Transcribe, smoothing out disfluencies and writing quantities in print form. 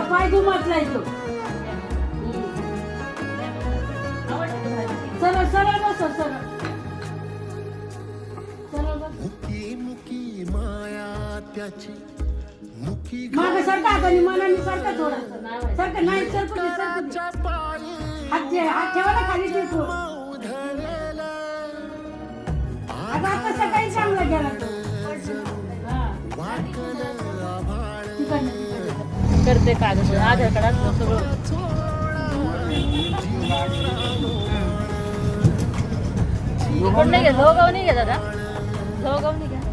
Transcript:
पाय घुमतलाय तो. सरळ सरळ बस सरळ. मागे सरका आता मनाने सरका थोडा सरका नाही सरकू हात ठेवा ना खाली ठेवतो. आता सकाळी चांगला गेला तो. करते कागद आधार कार्ड सगळं पण नाही घ्या जवळगाव नाही घ्या दादा जवळगाव नाही घ्या